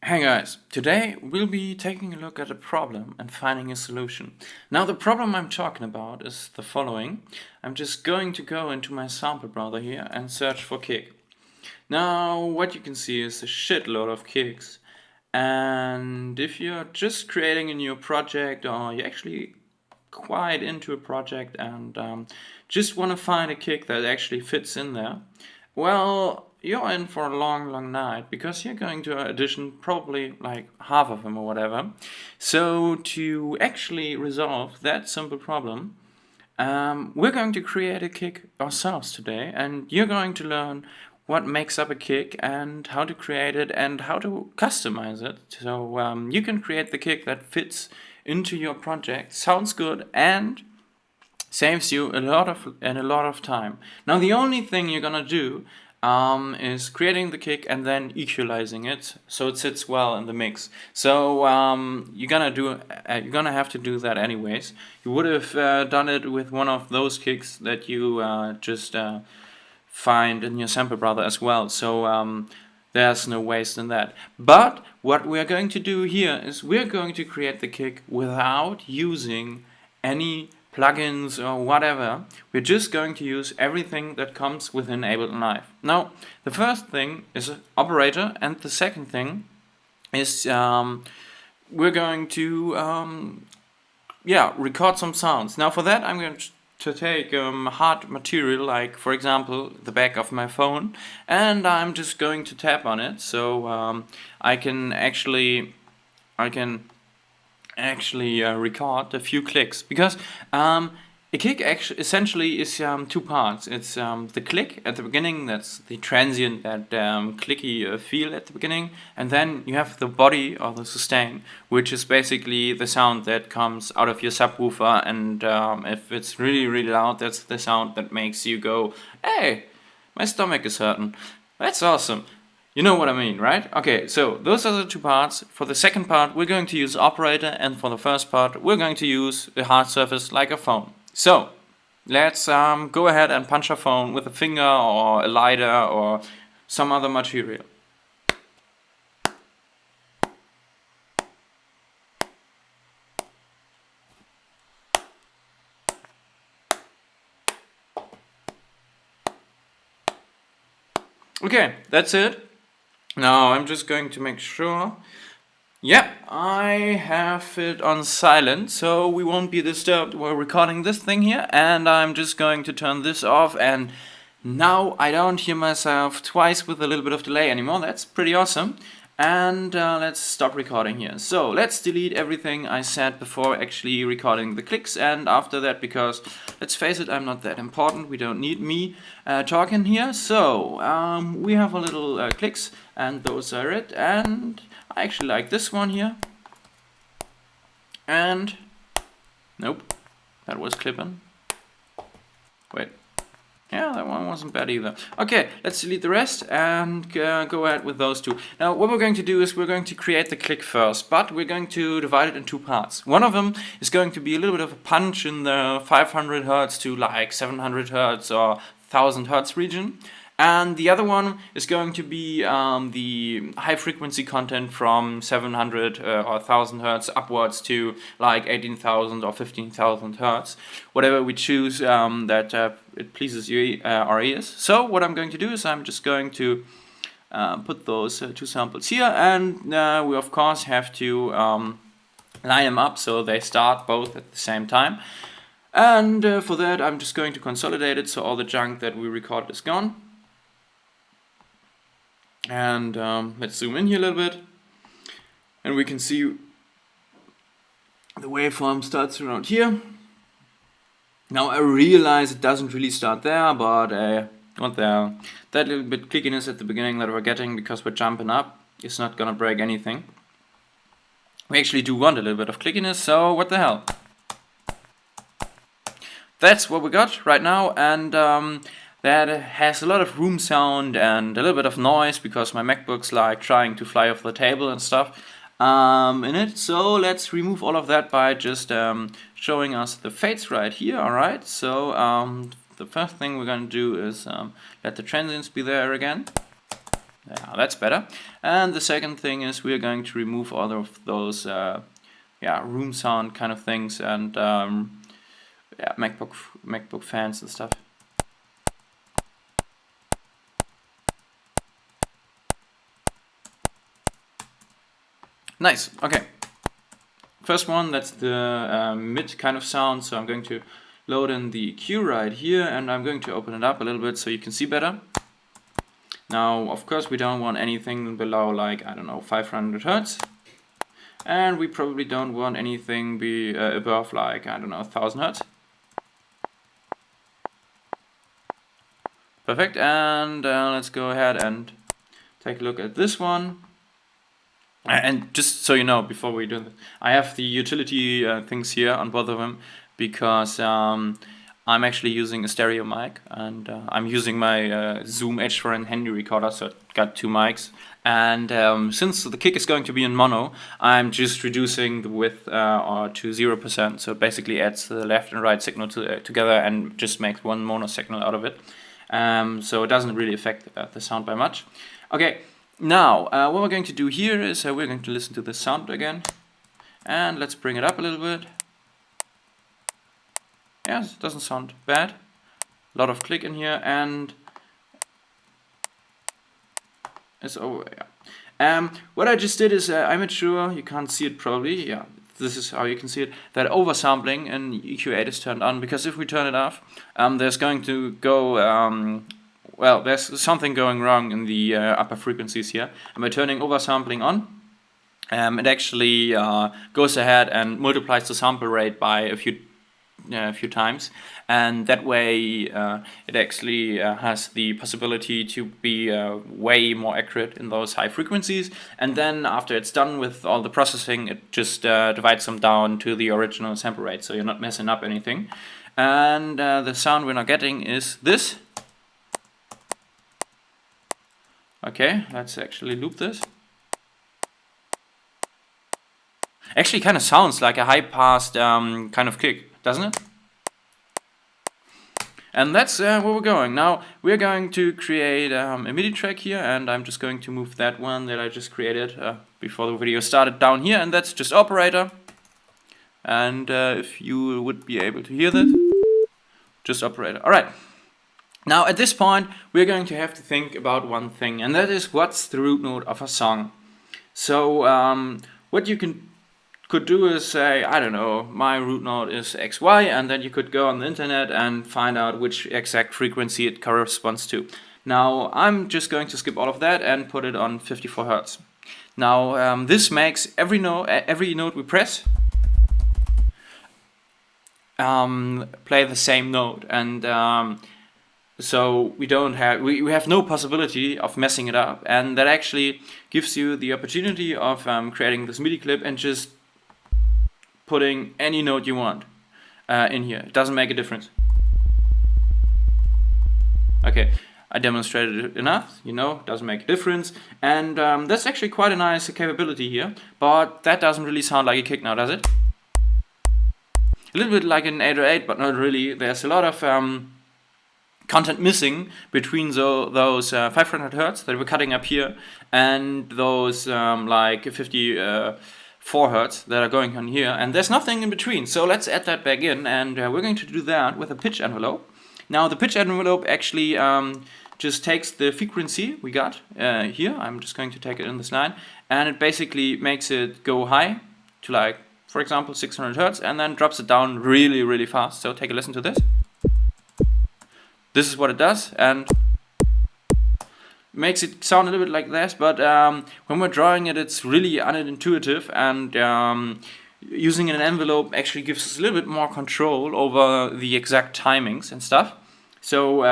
Hey guys, today we'll be taking a look at a problem and finding a solution. Now the problem I'm talking about is the following. I'm just going to go into my sample browser here and search for kick. Now what you can see is a shitload of kicks, and if you're just creating a new project or you're actually quite into a project and just want to find a kick that actually fits in there, well, you're in for a long night because you're going to audition probably like half of them or whatever. So to actually resolve that simple problem, we're going to create a kick ourselves today, and you're going to learn what makes up a kick and how to create it and how to customize it. So you can create the kick that fits into your project, sounds good, and saves you a lot of time. Now the only thing you're gonna do is creating the kick and then equalizing it so it sits well in the mix. So you're gonna have to do that anyways. You would have done it with one of those kicks that you just find in your sample browser as well. So there's no waste in that. But what we're going to do here is we're going to create the kick without using any plugins or whatever. We're just going to use everything that comes within Ableton Live. Now, the first thing is an operator, and the second thing is we're going to record some sounds. Now for that I'm going to take hard material, like for example the back of my phone, and I'm just going to tap on it so I can actually record a few clicks, because a kick essentially is two parts. It's the click at the beginning, that's the transient, that clicky feel at the beginning, and then you have the body or the sustain, which is basically the sound that comes out of your subwoofer, and if it's really loud, that's the sound that makes you go, hey, my stomach is hurting. That's awesome. You know what I mean, right? Okay, so those are the two parts. For the second part, we're going to use operator, and for the first part, we're going to use a hard surface like a phone. So, let's go ahead and punch a phone with a finger or a lighter or some other material. Okay, that's it. Now I'm just going to make sure. Yeah, I have it on silent, so we won't be disturbed. We're recording this thing here, and I'm just going to turn this off, and now I don't hear myself twice with a little bit of delay anymore. That's pretty awesome. And let's stop recording here. So let's delete everything I said before actually recording the clicks, and after that, because let's face it, I'm not that important. We don't need me talking here. So we have a little clicks, and those are it. And I actually like this one here. And nope, that was clipping. Wait. Yeah, that one wasn't bad either. Okay, let's delete the rest and go ahead with those two. Now, what we're going to do is we're going to create the click first, but we're going to divide it in two parts. One of them is going to be a little bit of a punch in the 500 Hertz to like 700 Hertz or 1000 Hertz region. And the other one is going to be the high frequency content from 700 or 1000 Hertz upwards to like 18,000 or 15,000 Hertz, whatever we choose that it pleases you, our ears. So what I'm going to do is I'm just going to put those two samples here, and we of course have to line them up so they start both at the same time. And for that I'm just going to consolidate it so all the junk that we recorded is gone. And let's zoom in here a little bit, and we can see the waveform starts around here. Now I realize it doesn't really start there, but what the hell. That little bit clickiness at the beginning that we're getting because we're jumping up is not gonna break anything. We actually do want a little bit of clickiness, so what the hell. That's what we got right now, and that has a lot of room sound and a little bit of noise because my MacBook's like trying to fly off the table and stuff in it. So let's remove all of that by just showing us the fades right here. Alright, so the first thing we're going to do is let the transients be there again. Yeah, that's better. And the second thing is we're going to remove all of those room sound kind of things and MacBook fans and stuff. Nice. Okay. First one, that's the mid kind of sound. So I'm going to load in the EQ right here, and I'm going to open it up a little bit so you can see better. Now, of course, we don't want anything below, like, I don't know, 500 Hertz. And we probably don't want anything be above, like, I don't know, 1000 Hertz. Perfect. And let's go ahead and take a look at this one. And just so you know, before we do this, I have the utility things here on both of them because I'm actually using a stereo mic, and I'm using my Zoom H4n handy recorder, so it got two mics. And since the kick is going to be in mono, I'm just reducing the width to 0%, so it basically adds the left and right signal together and just makes one mono signal out of it. So it doesn't really affect the sound by much. Okay. Now, what we're going to do here is we're going to listen to the sound again, and let's bring it up a little bit. Yes, it doesn't sound bad. A lot of click in here, and it's over. Yeah. What I just did is I made sure you can't see it probably. Yeah, this is how you can see it. That oversampling in EQ8 is turned on, because if we turn it off, there's going to go. Well, there's something going wrong in the upper frequencies here. And by turning oversampling on, it actually goes ahead and multiplies the sample rate by a few times, and that way it actually has the possibility to be way more accurate in those high frequencies. And then after it's done with all the processing, it just divides them down to the original sample rate, so you're not messing up anything. And the sound we're now getting is this. Okay, let's actually loop this. Actually kind of sounds like a high-passed kind of kick, doesn't it? And that's where we're going. Now we're going to create a MIDI track here, and I'm just going to move that one that I just created before the video started down here, and that's just operator. And if you would be able to hear that, just operator. Alright. Now at this point we're going to have to think about one thing, and that is, what's the root note of a song? So what you could do is say, I don't know, my root note is XY, and then you could go on the internet and find out which exact frequency it corresponds to. Now I'm just going to skip all of that and put it on 54 Hertz. Now this makes every note we press play the same note, and so we have no possibility of messing it up, and that actually gives you the opportunity of creating this MIDI clip and just putting any note you want in here. It doesn't make a difference. Okay, I demonstrated it enough, doesn't make a difference, and that's actually quite a nice capability here, but that doesn't really sound like a kick now, does it? A little bit like an 808, but not really. There's a lot of content missing between those 500 Hertz that we're cutting up here and those like 54 Hertz that are going on here, and there's nothing in between. So let's add that back in, and we're going to do that with a pitch envelope. Now the pitch envelope actually just takes the frequency we got here. I'm just going to take it in this line, and it basically makes it go high to, like, for example, 600 Hertz, and then drops it down really, really fast. So take a listen to this. This is what it does, and makes it sound a little bit like this, but when we're drawing it, it's really unintuitive, and using an envelope actually gives us a little bit more control over the exact timings and stuff. So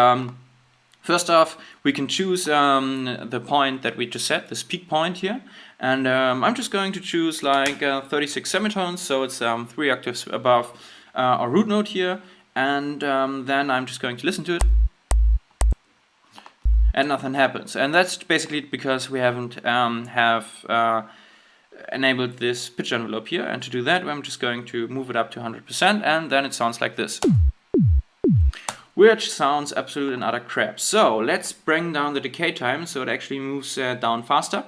first off, we can choose the point that we just set, this peak point here, and I'm just going to choose like 36 semitones, so it's 3 octaves above our root note here. And then I'm just going to listen to it, and nothing happens. And that's basically because we haven't enabled this pitch envelope here. And to do that, I'm just going to move it up to 100%, and then it sounds like this. which sounds absolute and utter crap. So let's bring down the decay time so it actually moves down faster.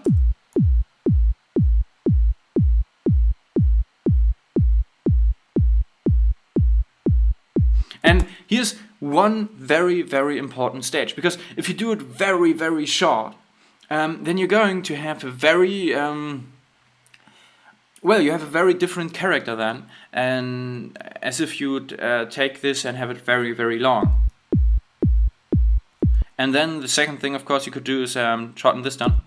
And here's one very, very important stage, because if you do it very, very short, then you're going to have a very, well, you have a very different character then, and as if you'd take this and have it very, very long. And then the second thing, of course, you could do is shorten this down.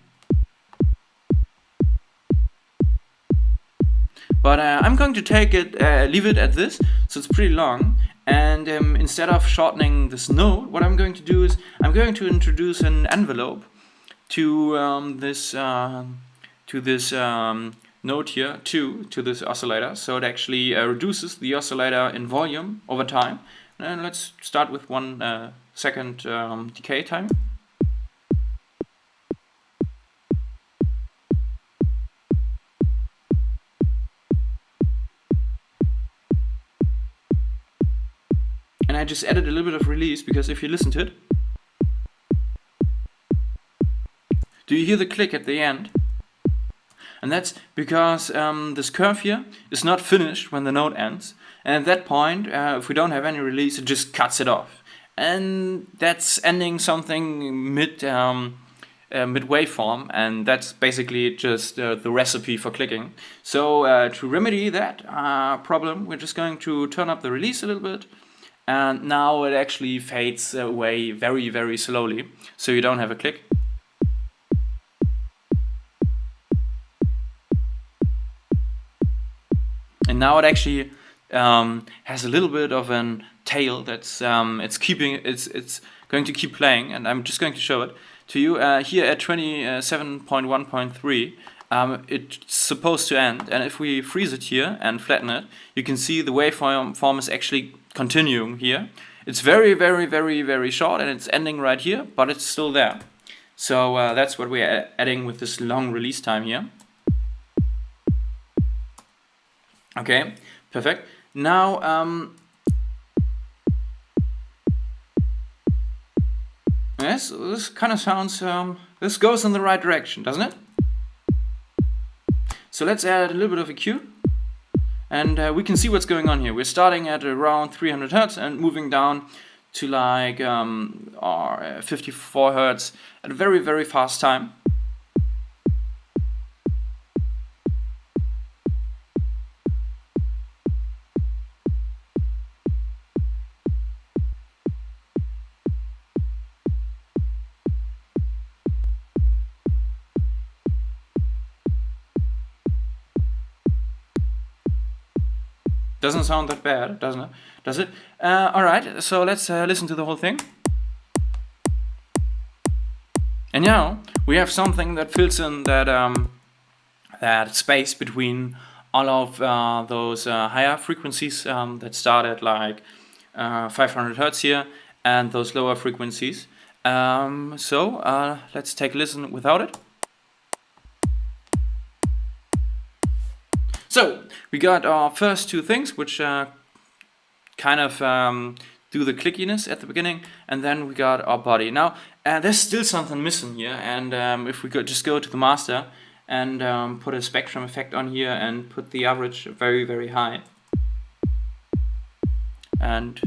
But I'm going to take it, leave it at this, so it's pretty long. And instead of shortening this note, what I'm going to do is I'm going to introduce an envelope to this note here, to this oscillator, so it actually reduces the oscillator in volume over time. And let's start with 1 second decay time. And I just added a little bit of release, because if you listen to it, do you hear the click at the end? And that's because this curve here is not finished when the note ends. And at that point, if we don't have any release, it just cuts it off. And that's ending something mid waveform, and that's basically just the recipe for clicking. So to remedy that problem, we're just going to turn up the release a little bit. And now it actually fades away very, very slowly, so you don't have a click. And now it actually has a little bit of a tail that's it's going to keep playing, and I'm just going to show it to you here at 27.1.3. It's supposed to end, and if we freeze it here and flatten it, you can see the waveform is actually continuing here. It's very, very, very, very short, and it's ending right here, but it's still there. So that's what we're adding with this long release time here. Okay, perfect. Now, yes, this kind of sounds, this goes in the right direction, doesn't it? So let's add a little bit of EQ, and we can see what's going on here. We're starting at around 300 Hertz and moving down to like 54 Hertz at a very, very fast time. Doesn't sound that bad, doesn't it? Does it? Alright, so let's listen to the whole thing. And now we have something that fills in that that space between all of those higher frequencies that start at like 500 Hertz here, and those lower frequencies. So let's take a listen without it. So we got our first two things, which kind of do the clickiness at the beginning, and then we got our body. Now there's still something missing here, and if we could just go to the master and put a spectrum effect on here and put the average very, very high, and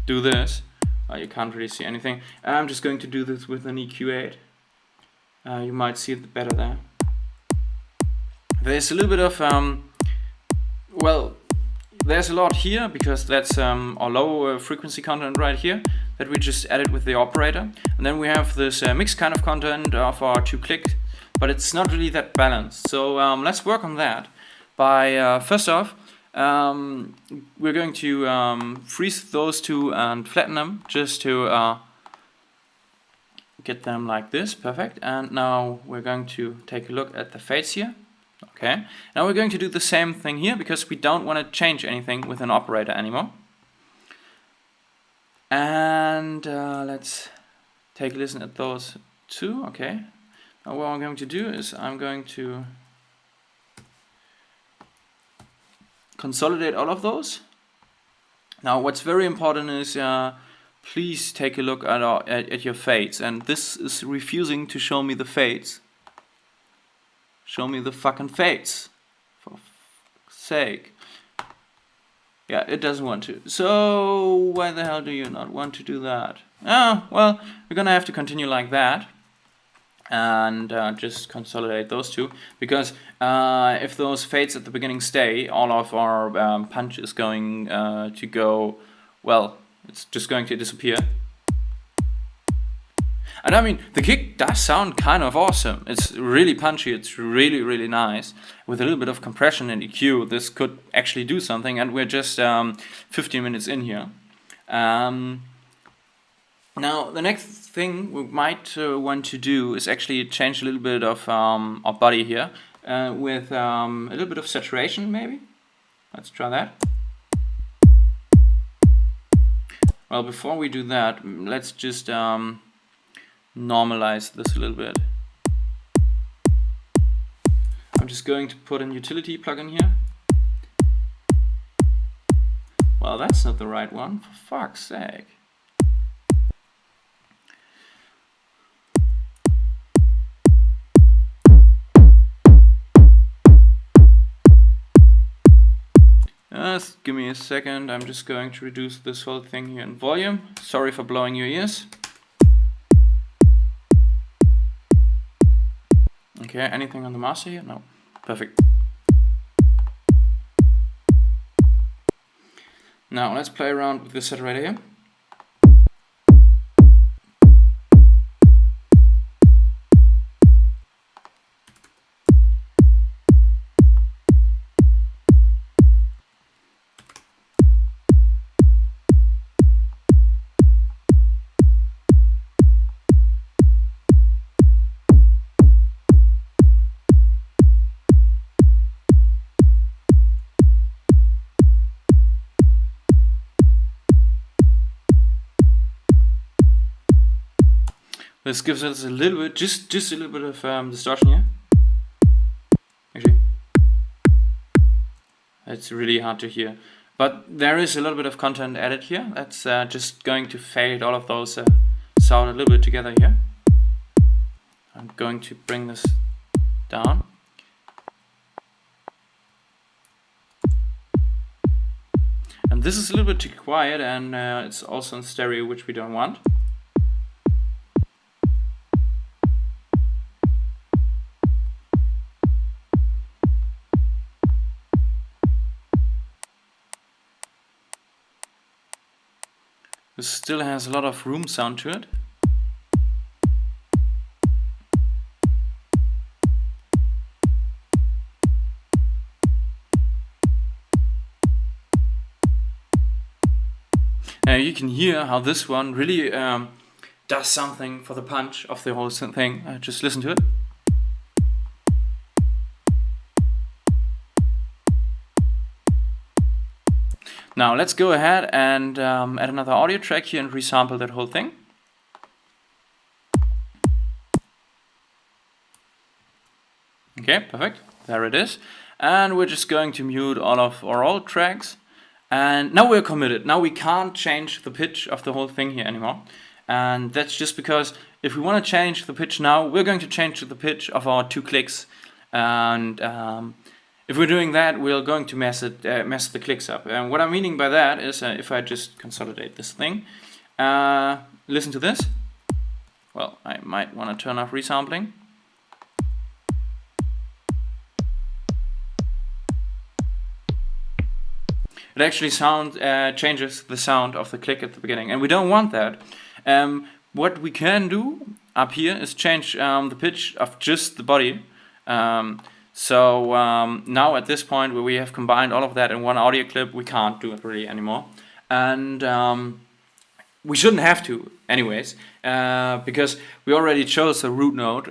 do this, you can't really see anything. I'm just going to do this with an EQ8. You might see it better there. There's a little bit of, well, there's a lot here, because that's our low frequency content right here that we just added with the operator. And then we have this mixed kind of content of our 2 clicks, but it's not really that balanced. So let's work on that by, first off, we're going to freeze those two and flatten them just to get them like this. Perfect. And now we're going to take a look at the fades here. Okay, now we're going to do the same thing here, because we don't want to change anything with an operator anymore. And let's take a listen at those two. Okay, now what I'm going to do is I'm going to consolidate all of those Now what's very important is please take a look at your fades, and this is refusing to show me the fades. Show me the fucking fades, for fuck's sake. Yeah, it doesn't want to. So why the hell do you not want to do that? Oh, well, we're gonna have to continue like that and just consolidate those two, because if those fades at the beginning stay, all of our punch is going to go, well, it's just going to disappear. And I mean, the kick does sound kind of awesome. It's really punchy, it's really, really nice. With a little bit of compression and EQ, this could actually do something, and we're just 15 minutes in here. Now, the next thing we might want to do is actually change a little bit of our body here with a little bit of saturation, maybe. Let's try that. Well, before we do that, let's just normalize this a little bit. I'm just going to put an utility plugin here. Well, that's not the right one, for fuck's sake. Just give me a second, I'm just going to reduce this whole thing here in volume. Sorry for blowing your ears. Okay, anything on the master here? No. Perfect. Now let's play around with this saturator here. This gives us a little bit, just a little bit of distortion here. Actually, it's really hard to hear, but there is a little bit of content added here. That's just going to fade all of those sound a little bit together here. I'm going to bring this down. And this is a little bit too quiet, and it's also in stereo, which we don't want. This still has a lot of room sound to it. Now you can hear how this one really does something for the punch of the whole thing. Just listen to it. Now let's go ahead and add another audio track here and resample that whole thing. Okay, perfect. There it is. And we're just going to mute all of our old tracks. And now we're committed. Now we can't change the pitch of the whole thing here anymore. And that's just because if we want to change the pitch now, we're going to change the pitch of our 2 clicks. And if we're doing that, we're going to mess the clicks up. And what I'm meaning by that is if I just consolidate this thing, listen to this. Well, I might want to turn off resampling. It actually changes the sound of the click at the beginning, and we don't want that. What we can do up here is change the pitch of just the body. So now at this point where we have combined all of that in one audio clip, we can't do it really anymore. And we shouldn't have to anyways, because we already chose a root node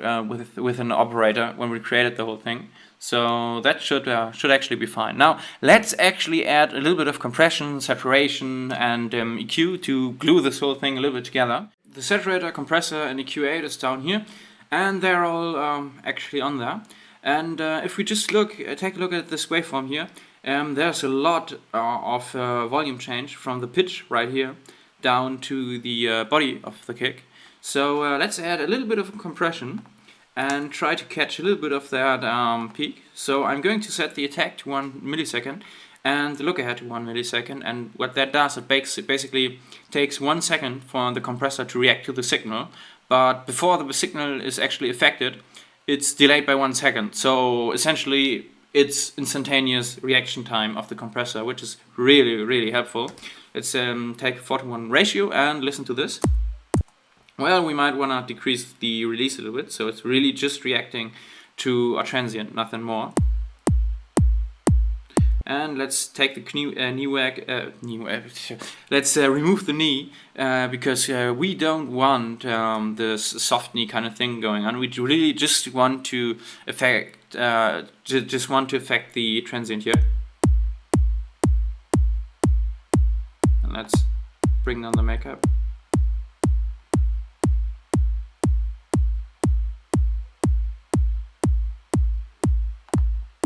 with an operator when we created the whole thing. So that should actually be fine. Now let's actually add a little bit of compression, saturation and EQ to glue this whole thing a little bit together. The saturator, compressor and EQ8 is down here, and they're all actually on there. And if we just take a look at this waveform here, there's a lot of volume change from the pitch right here down to the body of the kick. So let's add a little bit of compression and try to catch a little bit of that peak. So I'm going to set the attack to 1 millisecond and the look ahead to 1 millisecond, and what that does, it basically takes 1 second for the compressor to react to the signal, but before the signal is actually affected, it's delayed by 1 second. So essentially it's instantaneous reaction time of the compressor, which is really helpful. Let's take a 4:1 ratio and listen to this. Well, we might want to decrease the release a little bit, so it's really just reacting to a transient, nothing more. And let's take the let's remove the knee because we don't want this soft knee kind of thing going on. We really just want to affect the transient here. And let's bring down the makeup.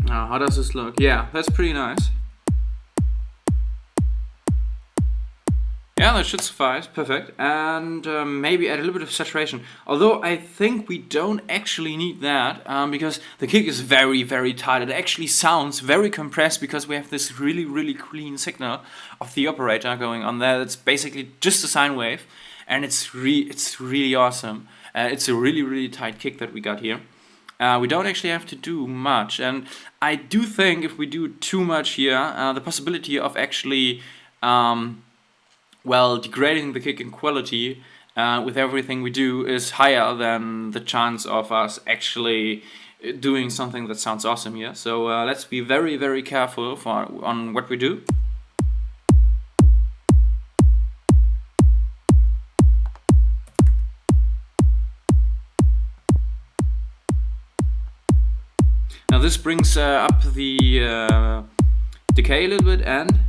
Now, how does this look? Yeah, that's pretty nice. Yeah, that should suffice. Perfect. And maybe add a little bit of saturation. Although I think we don't actually need that because the kick is very tight. It actually sounds very compressed because we have this really clean signal of the operator going on there. It's basically just a sine wave, and it's really awesome. It's a really tight kick that we got here. We don't actually have to do much, and I do think if we do too much here, the possibility of actually degrading the kick in quality with everything we do is higher than the chance of us actually doing something that sounds awesome here. So let's be very careful on what we do. Now this brings up the decay a little bit, and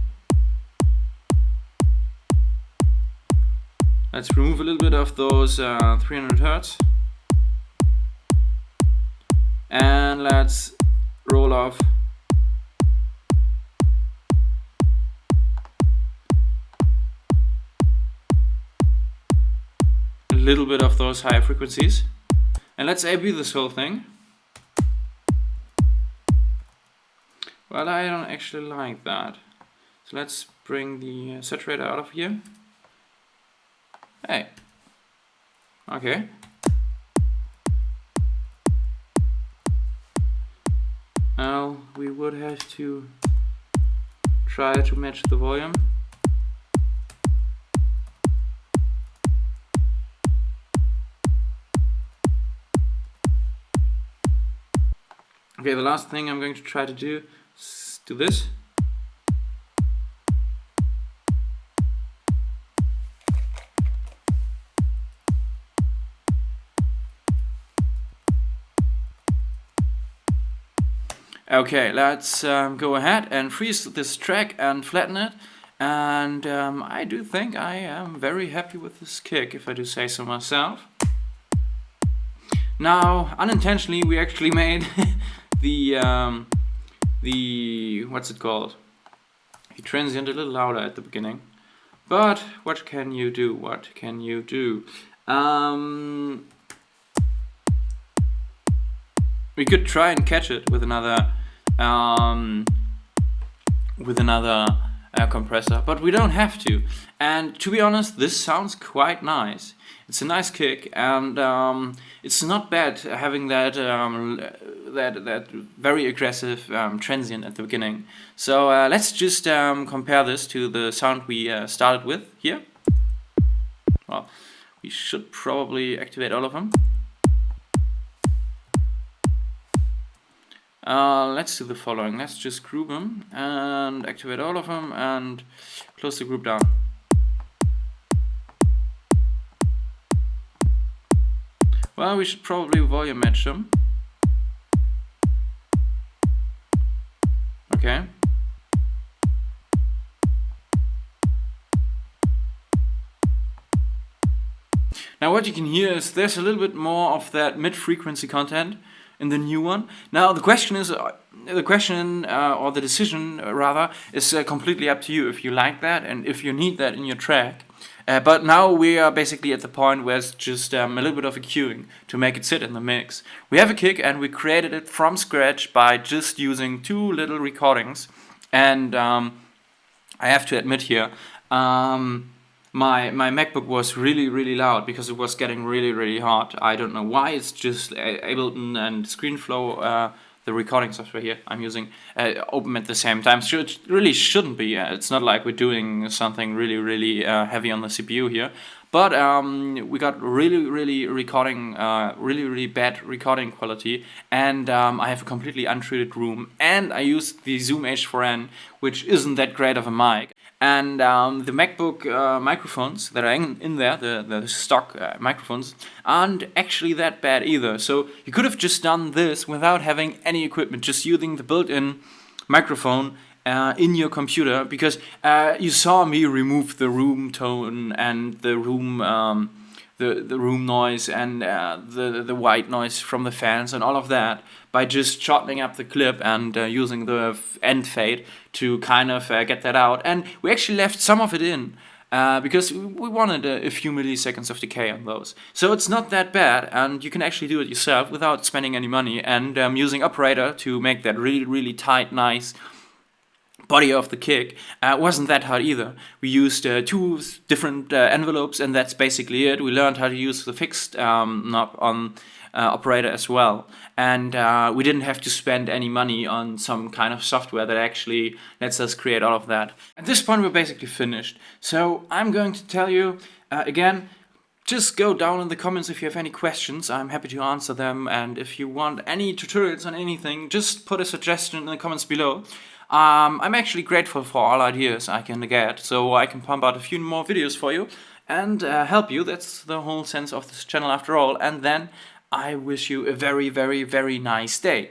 let's remove a little bit of those 300 Hertz, and let's roll off a little bit of those higher frequencies, and let's A/B this whole thing. Well, I don't actually like that. So let's bring the saturator out of here. Hey. Okay. Now we would have to try to match the volume. Okay, the last thing I'm going to try to do is do this. Okay, let's go ahead and freeze this track and flatten it. And I do think I am very happy with this kick, if I do say so myself. Now, unintentionally, we actually made the what's it called? The transient a little louder at the beginning. But what can you do? What can you do? We could try and catch it with another compressor, but we don't have to. And to be honest, this sounds quite nice. It's a nice kick, and it's not bad having that that very aggressive transient at the beginning. So let's just compare this to the sound we started with here. Well, we should probably activate all of them. Let's do the following. Let's just group them and activate all of them and close the group down. Well, we should probably volume match them. Okay. Now what you can hear is there's a little bit more of that mid-frequency content in the new one. Now the question is, or the decision rather, is completely up to you if you like that and if you need that in your track. But now we are basically at the point where it's just a little bit of a queuing to make it sit in the mix. We have a kick and we created it from scratch by just using 2 little recordings. And I have to admit here, my MacBook was really loud because it was getting really hot. I don't know why. It's just Ableton and ScreenFlow, the recording software here I'm using, open at the same time. So it really shouldn't be. It's not like we're doing something really heavy on the CPU here. But we got really bad recording quality, and I have a completely untreated room, and I used the Zoom H4n, which isn't that great of a mic. And the MacBook microphones that are in there, the stock microphones, aren't actually that bad either. So you could have just done this without having any equipment, just using the built-in microphone in your computer, because you saw me remove the room tone and the room the room noise and the white noise from the fans and all of that by just shortening up the clip and using the end fade to kind of get that out. And we actually left some of it in because we wanted a few milliseconds of decay on those. So it's not that bad, and you can actually do it yourself without spending any money, and using Operator to make that really tight, nice body of the kick wasn't that hard either. We used 2 different envelopes, and that's basically it. We learned how to use the fixed knob on Operator as well, and we didn't have to spend any money on some kind of software that actually lets us create all of that. At this point we're basically finished, so I'm going to tell you again, just go down in the comments if you have any questions. I'm happy to answer them, and if you want any tutorials on anything, just put a suggestion in the comments below. I'm actually grateful for all ideas I can get, so I can pump out a few more videos for you and help you. That's the whole sense of this channel after all. And then I wish you a very nice day.